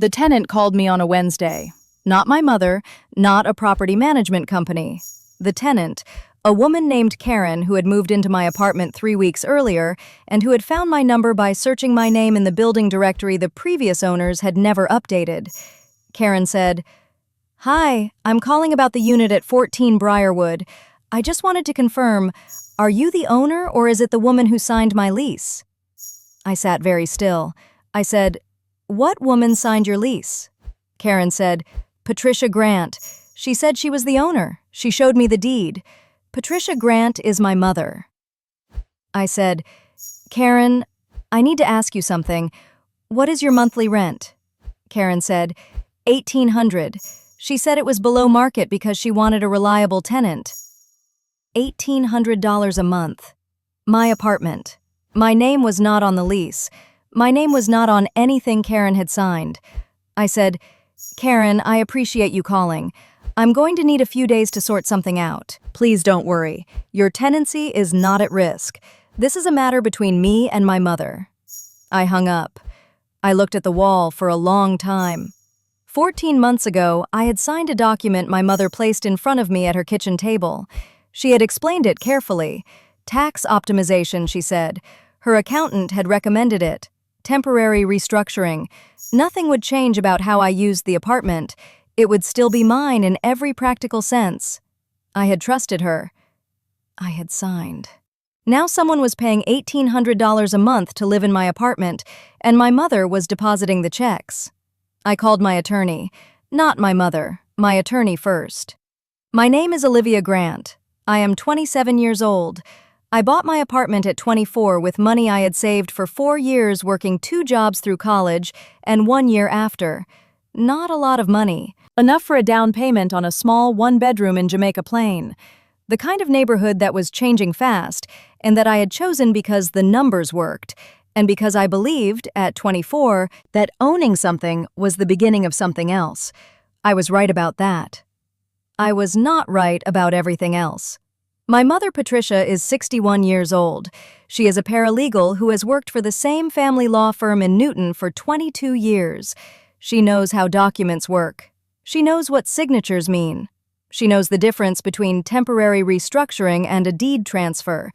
The tenant called me on a Wednesday. Not my mother, not a property management company. The tenant, a woman named Karen who had moved into my apartment 3 weeks earlier and who had found my number by searching my name in the building directory the previous owners had never updated. Karen said, "Hi, I'm calling about the unit at 14 Briarwood. I just wanted to confirm, are you the owner or is it the woman who signed my lease?" I sat very still. I said, "What woman signed your lease?" Karen said, "Patricia Grant. She said she was the owner. She showed me the deed. Patricia Grant is my mother." I said, "Karen, I need to ask you something. What is your monthly rent?" Karen said, $1,800. She said it was below market because she wanted a reliable tenant. $1,800 a month. My apartment. My name was not on the lease. My name was not on anything Karen had signed. I said, "Karen, I appreciate you calling. I'm going to need a few days to sort something out. Please don't worry. Your tenancy is not at risk. This is a matter between me and my mother." I hung up. I looked at the wall for a long time. 14 months ago, I had signed a document my mother placed in front of me at her kitchen table. She had explained it carefully. Tax optimization, she said. Her accountant had recommended it. Temporary restructuring. Nothing would change about how I used the apartment. It would still be mine in every practical sense. I had trusted her. I had signed. Now someone was paying $1,800 a month to live in my apartment, and my mother was depositing the checks. I called my attorney. Not my mother, my attorney first. "My name is Olivia Grant. I am 27 years old. I bought my apartment at 24 with money I had saved for 4 years working 2 jobs through college and 1 year after. Not a lot of money. Enough for a down payment on a small 1-bedroom in Jamaica Plain. The kind of neighborhood that was changing fast and that I had chosen because the numbers worked and because I believed, at 24, that owning something was the beginning of something else. I was right about that. I was not right about everything else. My mother, Patricia, is 61 years old. She is a paralegal who has worked for the same family law firm in Newton for 22 years. She knows how documents work. She knows what signatures mean. She knows the difference between temporary restructuring and a deed transfer.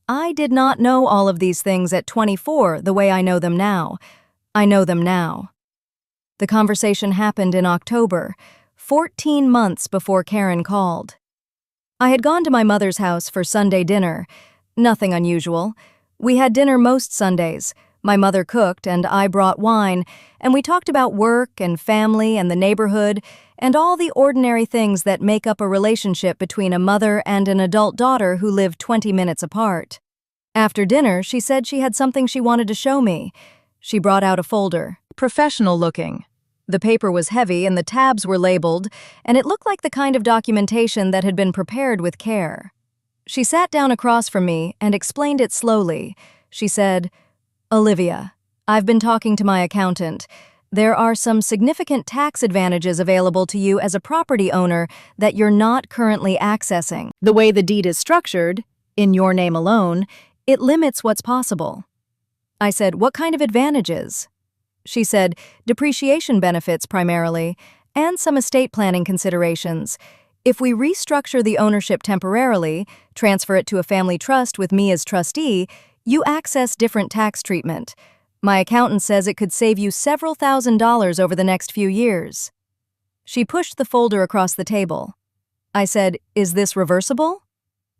I did not know all of these things at 24 the way I know them now. I know them now. The conversation happened in October, 14 months before Karen called. I had gone to my mother's house for Sunday dinner. Nothing unusual. We had dinner most Sundays. My mother cooked and I brought wine, and we talked about work and family and the neighborhood and all the ordinary things that make up a relationship between a mother and an adult daughter who live 20 minutes apart. After dinner, she said she had something she wanted to show me. She brought out a folder, professional looking. The paper was heavy and the tabs were labeled, and it looked like the kind of documentation that had been prepared with care. She sat down across from me and explained it slowly. She said, "Olivia, I've been talking to my accountant. There are some significant tax advantages available to you as a property owner that you're not currently accessing. The way the deed is structured, in your name alone, it limits what's possible." I said, "What kind of advantages?" She said, "Depreciation benefits primarily, and some estate planning considerations. If we restructure the ownership temporarily, transfer it to a family trust with me as trustee, you access different tax treatment. My accountant says it could save you several $1,000s over the next few years." She pushed the folder across the table. I said, "Is this reversible?"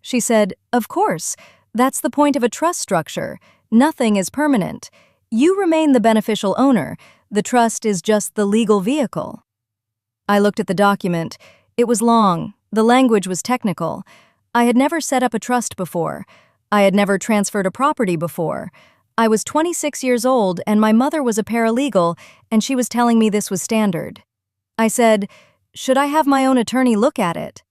She said, "Of course. That's the point of a trust structure. Nothing is permanent. You remain the beneficial owner. The trust is just the legal vehicle." I looked at the document. It was long. The language was technical. I had never set up a trust before. I had never transferred a property before. I was 26 years old and my mother was a paralegal, and she was telling me this was standard. I said, "Should I have my own attorney look at it?"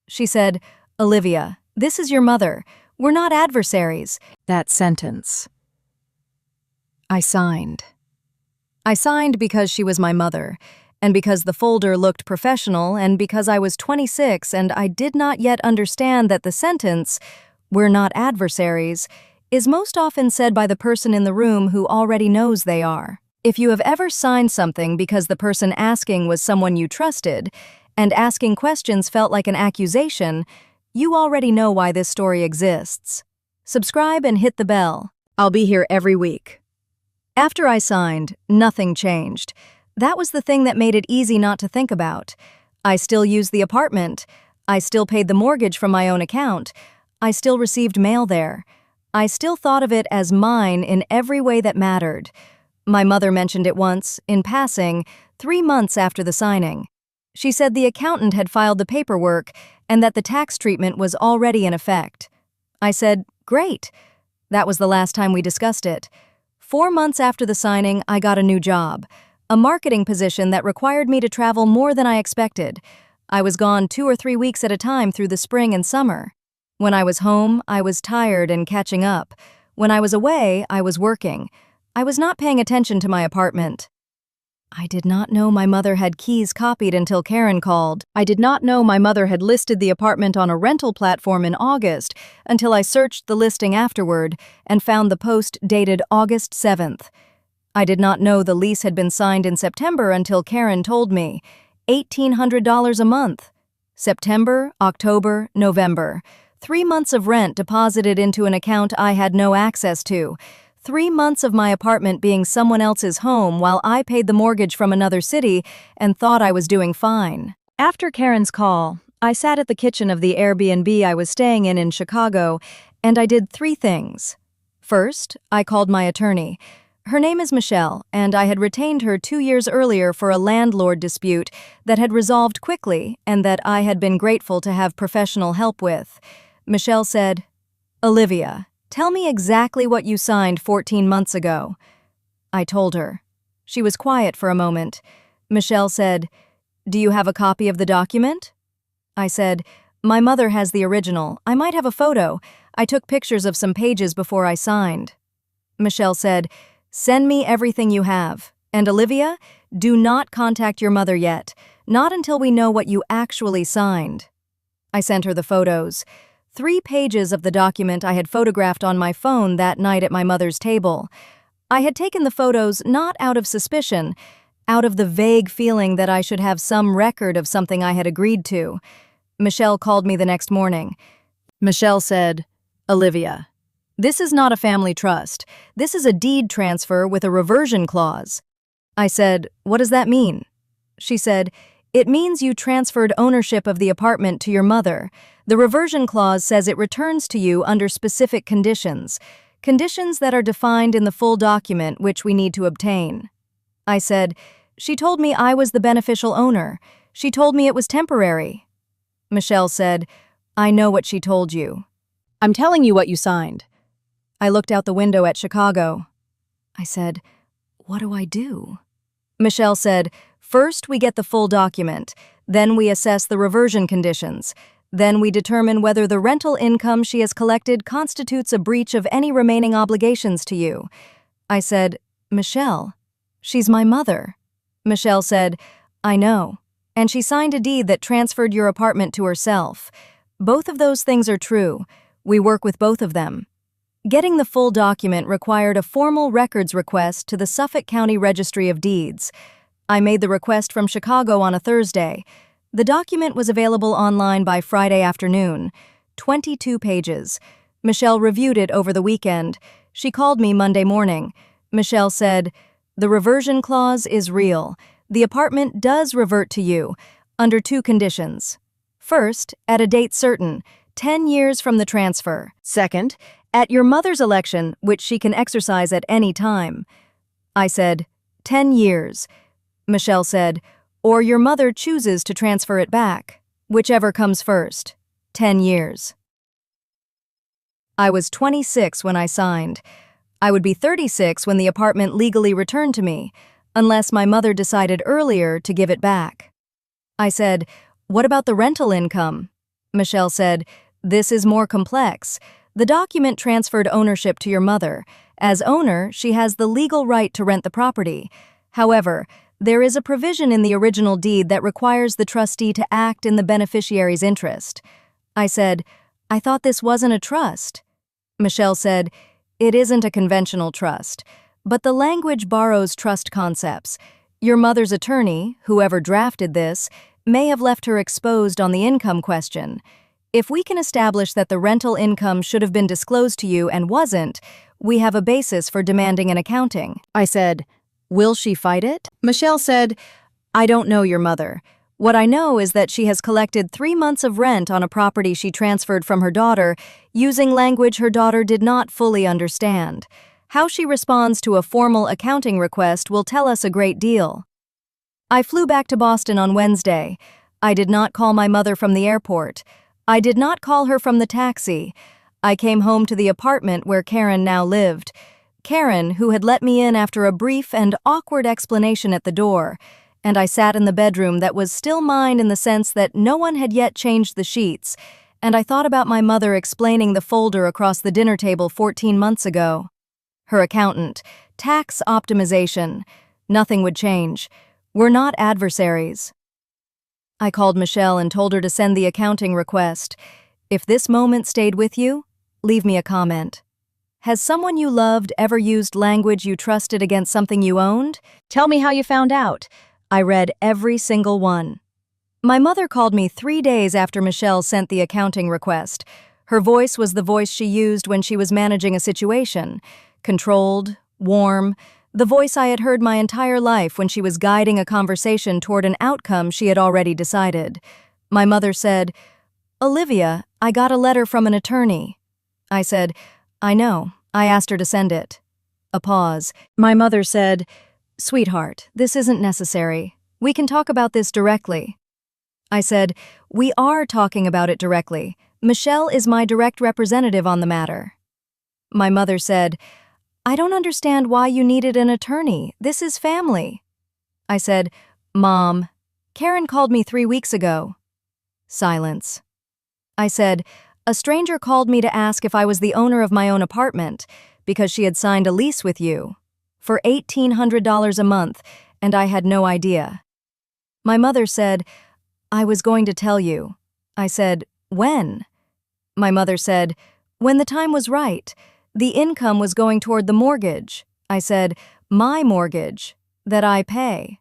She said, "Olivia, this is your mother. We're not adversaries." That sentence. I signed. I signed because she was my mother, and because the folder looked professional, and because I was 26 and I did not yet understand that the sentence, "We're not adversaries," is most often said by the person in the room who already knows they are. If you have ever signed something because the person asking was someone you trusted, and asking questions felt like an accusation, you already know why this story exists. Subscribe and hit the bell. I'll be here every week. After I signed, nothing changed. That was the thing that made it easy not to think about. I still used the apartment. I still paid the mortgage from my own account. I still received mail there. I still thought of it as mine in every way that mattered. My mother mentioned it once, in passing, 3 months after the signing. She said the accountant had filed the paperwork and that the tax treatment was already in effect. I said, "Great." That was the last time we discussed it. 4 months after the signing, I got a new job, a marketing position that required me to travel more than I expected. I was gone 2 or 3 weeks at a time through the spring and summer. When I was home, I was tired and catching up. When I was away, I was working. I was not paying attention to my apartment. I did not know my mother had keys copied until Karen called. I did not know my mother had listed the apartment on a rental platform in August until I searched the listing afterward and found the post dated August 7th. I did not know the lease had been signed in September until Karen told me. $1,800 a month. September, October, November. 3 months of rent deposited into an account I had no access to. 3 months of my apartment being someone else's home while I paid the mortgage from another city and thought I was doing fine. After Karen's call, I sat at the kitchen of the Airbnb I was staying in Chicago, and I did 3 things. First, I called my attorney. Her name is Michelle, and I had retained her 2 years earlier for a landlord dispute that had resolved quickly and that I had been grateful to have professional help with. Michelle said, "Olivia, tell me exactly what you signed 14 months ago." I told her. She was quiet for a moment. Michelle said, "Do you have a copy of the document?" I said, "My mother has the original. I might have a photo. I took pictures of some pages before I signed." Michelle said, "Send me everything you have. And Olivia, do not contact your mother yet, not until we know what you actually signed." I sent her the photos. 3 pages of the document I had photographed on my phone that night at my mother's table. I had taken the photos not out of suspicion, out of the vague feeling that I should have some record of something I had agreed to. Michelle called me the next morning. Michelle said, "Olivia, this is not a family trust. This is a deed transfer with a reversion clause." I said, "What does that mean?" She said, "It means you transferred ownership of the apartment to your mother. The reversion clause says it returns to you under specific conditions, conditions that are defined in the full document which we need to obtain." I said, "She told me I was the beneficial owner. She told me it was temporary." Michelle said, "I know what she told you. I'm telling you what you signed." I looked out the window at Chicago. I said, "What do I do?" Michelle said, "First we get the full document, then we assess the reversion conditions, then we determine whether the rental income she has collected constitutes a breach of any remaining obligations to you." I said, "Michelle, she's my mother." Michelle said, "I know, and she signed a deed that transferred your apartment to herself. Both of those things are true. We work with both of them." Getting the full document required a formal records request to the Suffolk County Registry of Deeds. I made the request from Chicago on a Thursday. The document was available online by Friday afternoon. 22 pages. Michelle reviewed it over the weekend. She called me Monday morning. Michelle said, "The reversion clause is real. The apartment does revert to you, under 2 conditions. First, at a date certain, 10 years from the transfer. Second, at your mother's election, which she can exercise at any time." I said, 10 years. Michelle said, "Or your mother chooses to transfer it back. Whichever comes first. 10 years. I was 26 when I signed. I would be 36 when the apartment legally returned to me, unless my mother decided earlier to give it back. I said, "What about the rental income?" Michelle said, "This is more complex. The document transferred ownership to your mother. As owner, she has the legal right to rent the property. However, there is a provision in the original deed that requires the trustee to act in the beneficiary's interest." I said, "I thought this wasn't a trust." Michelle said, "It isn't a conventional trust, But the language borrows trust concepts. Your mother's attorney, whoever drafted this, may have left her exposed on the income question. If we can establish that the rental income should have been disclosed to you and wasn't, we have a basis for demanding an accounting. I said, will she fight it? Michelle said, I don't know your mother. What I know is that she has collected 3 months of rent on a property she transferred from her daughter using language her daughter did not fully understand. How she responds to a formal accounting request will tell us a great deal. I flew back to Boston on Wednesday. I did not call my mother from the airport. I did not call her from the taxi. I came home to the apartment where Karen now lived. Karen, who had let me in after a brief and awkward explanation at the door, and I sat in the bedroom that was still mine in the sense that no one had yet changed the sheets, and I thought about my mother explaining the folder across the dinner table 14 months ago. Her accountant, tax optimization. Nothing would change. We're not adversaries. I called Michelle and told her to send the accounting request. If this moment stayed with you, leave me a comment. Has someone you loved ever used language you trusted against something you owned? Tell me how you found out. I read every single one. My mother called me 3 days after Michelle sent the accounting request. Her voice was the voice she used when she was managing a situation. Controlled, warm, the voice I had heard my entire life when she was guiding a conversation toward an outcome she had already decided. My mother said, Olivia, I got a letter from an attorney. I said, I know. I asked her to send it. A pause. My mother said, Sweetheart, this isn't necessary. We can talk about this directly. I said, we are talking about it directly. Michelle is my direct representative on the matter. My mother said, I don't understand why you needed an attorney. This is family. I said, Mom, Karen called me 3 weeks ago. Silence. I said, a stranger called me to ask if I was the owner of my own apartment because she had signed a lease with you for $1,800 a month, and I had no idea. My mother said, I was going to tell you. I said, when? My mother said, when the time was right. The income was going toward the mortgage. I said, my mortgage, that I pay.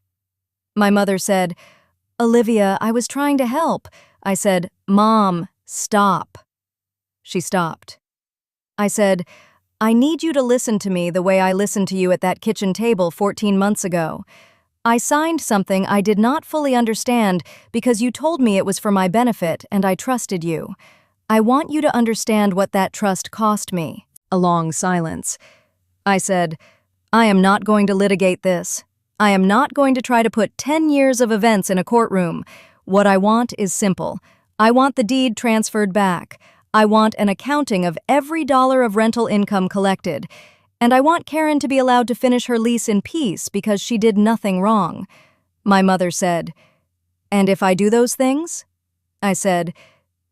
My mother said, Olivia, I was trying to help. I said, Mom, stop. She stopped. I said, I need you to listen to me the way I listened to you at that kitchen table 14 months ago. I signed something I did not fully understand because you told me it was for my benefit and I trusted you. I want you to understand what that trust cost me. A long silence. I said, I am not going to litigate this. I am not going to try to put 10 years of events in a courtroom. What I want is simple. I want the deed transferred back. I want an accounting of every dollar of rental income collected. And I want Karen to be allowed to finish her lease in peace because she did nothing wrong. My mother said, and if I do those things? I said,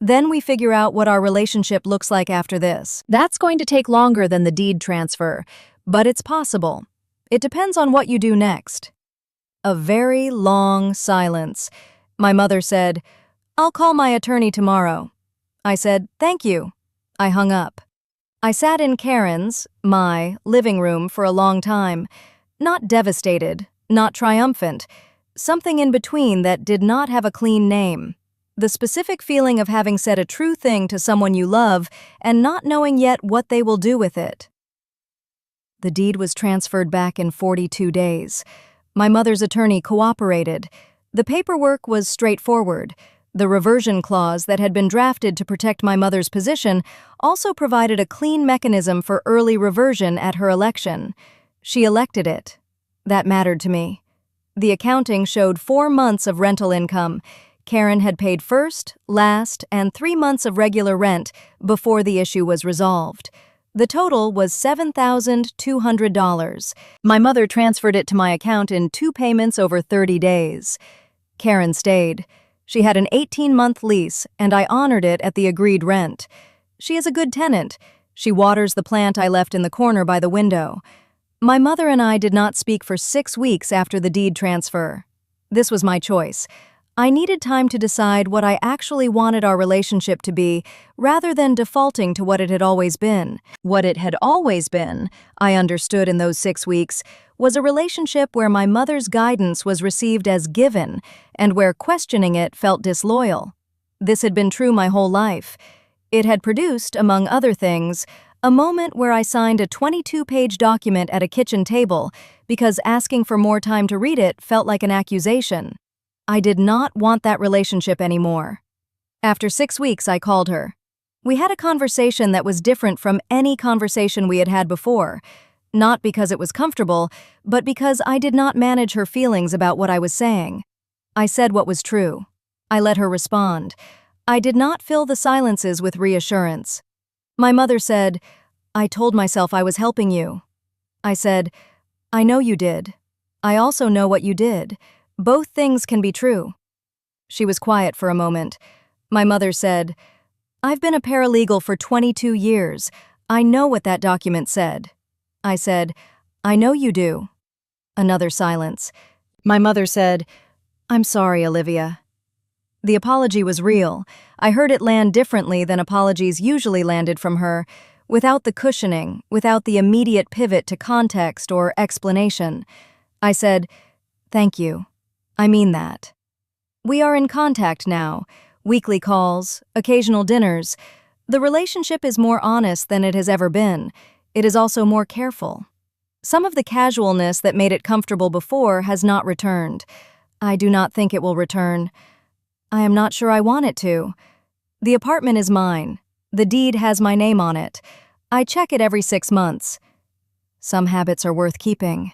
then we figure out what our relationship looks like after this. That's going to take longer than the deed transfer, but it's possible. It depends on what you do next. A very long silence. My mother said, I'll call my attorney tomorrow. I said, thank you. I hung up. I sat in Karen's, my, living room for a long time. Not devastated, not triumphant. Something in between that did not have a clean name. The specific feeling of having said a true thing to someone you love and not knowing yet what they will do with it. The deed was transferred back in 42 days. My mother's attorney cooperated. The paperwork was straightforward. The reversion clause that had been drafted to protect my mother's position also provided a clean mechanism for early reversion at her election. She elected it. That mattered to me. The accounting showed 4 months of rental income. Karen had paid first, last, and 3 months of regular rent before the issue was resolved. The total was $7,200. My mother transferred it to my account in 2 payments over 30 days. Karen stayed. She had an 18-month lease, and I honored it at the agreed rent. She is a good tenant. She waters the plant I left in the corner by the window. My mother and I did not speak for 6 weeks after the deed transfer. This was my choice. I needed time to decide what I actually wanted our relationship to be, rather than defaulting to what it had always been. What it had always been, I understood in those 6 weeks, was a relationship where my mother's guidance was received as given, and where questioning it felt disloyal. This had been true my whole life. It had produced, among other things, a moment where I signed a 22-page document at a kitchen table because asking for more time to read it felt like an accusation. I did not want that relationship anymore. After 6 weeks, I called her. We had a conversation that was different from any conversation we had had before, not because it was comfortable, but because I did not manage her feelings about what I was saying. I said what was true. I let her respond. I did not fill the silences with reassurance. My mother said, "I told myself I was helping you." I said, "I know you did. I also know what you did. Both things can be true." She was quiet for a moment. My mother said, "I've been a paralegal for 22 years. I know what that document said." I said, "I know you do." Another silence. My mother said, "I'm sorry, Olivia." The apology was real. I heard it land differently than apologies usually landed from her, without the cushioning, without the immediate pivot to context or explanation. I said, "Thank you. I mean that." We are in contact now, weekly calls, occasional dinners. The relationship is more honest than it has ever been. It is also more careful. Some of the casualness that made it comfortable before has not returned. I do not think it will return. I am not sure I want it to. The apartment is mine. The deed has my name on it. I check it every 6 months. Some habits are worth keeping.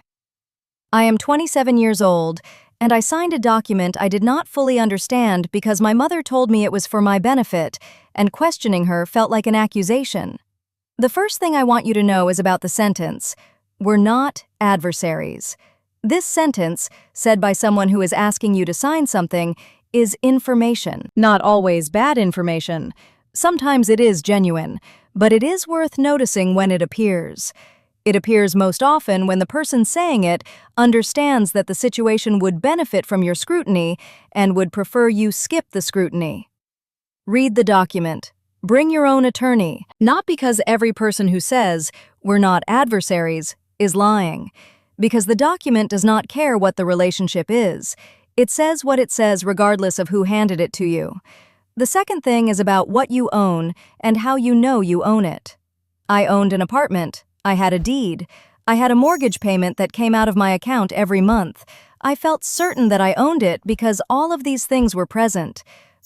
I am 27 years old, and I signed a document I did not fully understand because my mother told me it was for my benefit, and questioning her felt like an accusation. The first thing I want you to know is about the sentence, "We're not adversaries." This sentence, said by someone who is asking you to sign something, is information. Not always bad information. Sometimes it is genuine, but it is worth noticing when it appears. It appears most often when the person saying it understands that the situation would benefit from your scrutiny and would prefer you skip the scrutiny. Read the document. Bring your own attorney, not because every person who says, "We're not adversaries," is lying, because the document does not care what the relationship is. It says what it says regardless of who handed it to you. The second thing is about what you own and how you know you own it. I owned an apartment. I had a deed. I had a mortgage payment that came out of my account every month. I felt certain that I owned it because all of these things were present.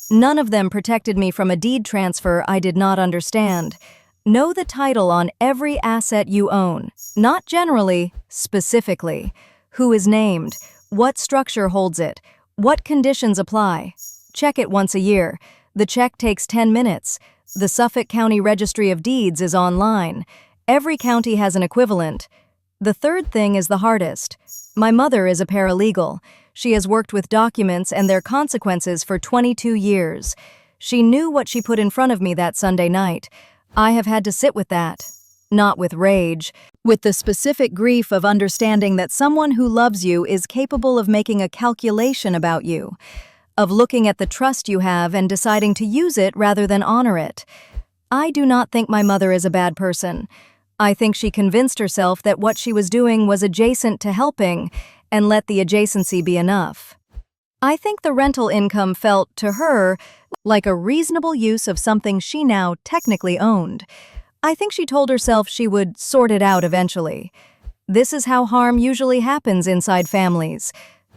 None of them protected me from a deed transfer I did not understand. Know the title on every asset you own, not generally, specifically. Who is named? What structure holds it? What conditions apply? Check it once a year. The check takes 10 minutes. The Suffolk County Registry of Deeds is online. Every county has an equivalent. The third thing is the hardest. My mother is a paralegal. She has worked with documents and their consequences for 22 years. She knew what she put in front of me that Sunday night. I have had to sit with that. Not with rage, with the specific grief of understanding that someone who loves you is capable of making a calculation about you, of looking at the trust you have and deciding to use it rather than honor it. I do not think my mother is a bad person. I think she convinced herself that what she was doing was adjacent to helping, and let the adjacency be enough. I think the rental income felt, to her, like a reasonable use of something she now technically owned. I think she told herself she would sort it out eventually. This is how harm usually happens inside families.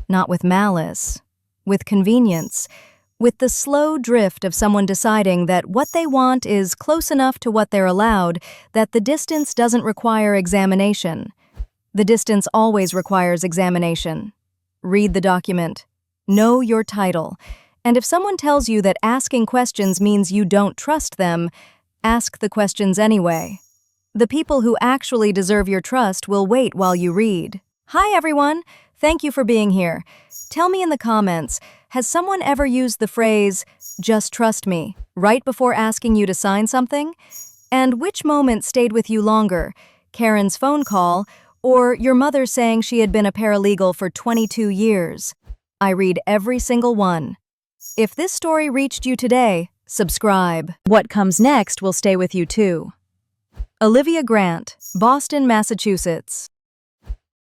Not with malice, with convenience, with the slow drift of someone deciding that what they want is close enough to what they're allowed that the distance doesn't require examination. The distance always requires examination. Read the document. Know your title. And if someone tells you that asking questions means you don't trust them, ask the questions anyway. The people who actually deserve your trust will wait while you read. Hi everyone! Thank you for being here. Tell me in the comments, has someone ever used the phrase, "just trust me," right before asking you to sign something? And which moment stayed with you longer, Karen's phone call, or your mother saying she had been a paralegal for 22 years? I read every single one. If this story reached you today, subscribe. What comes next will stay with you too. Olivia Grant, Boston, Massachusetts.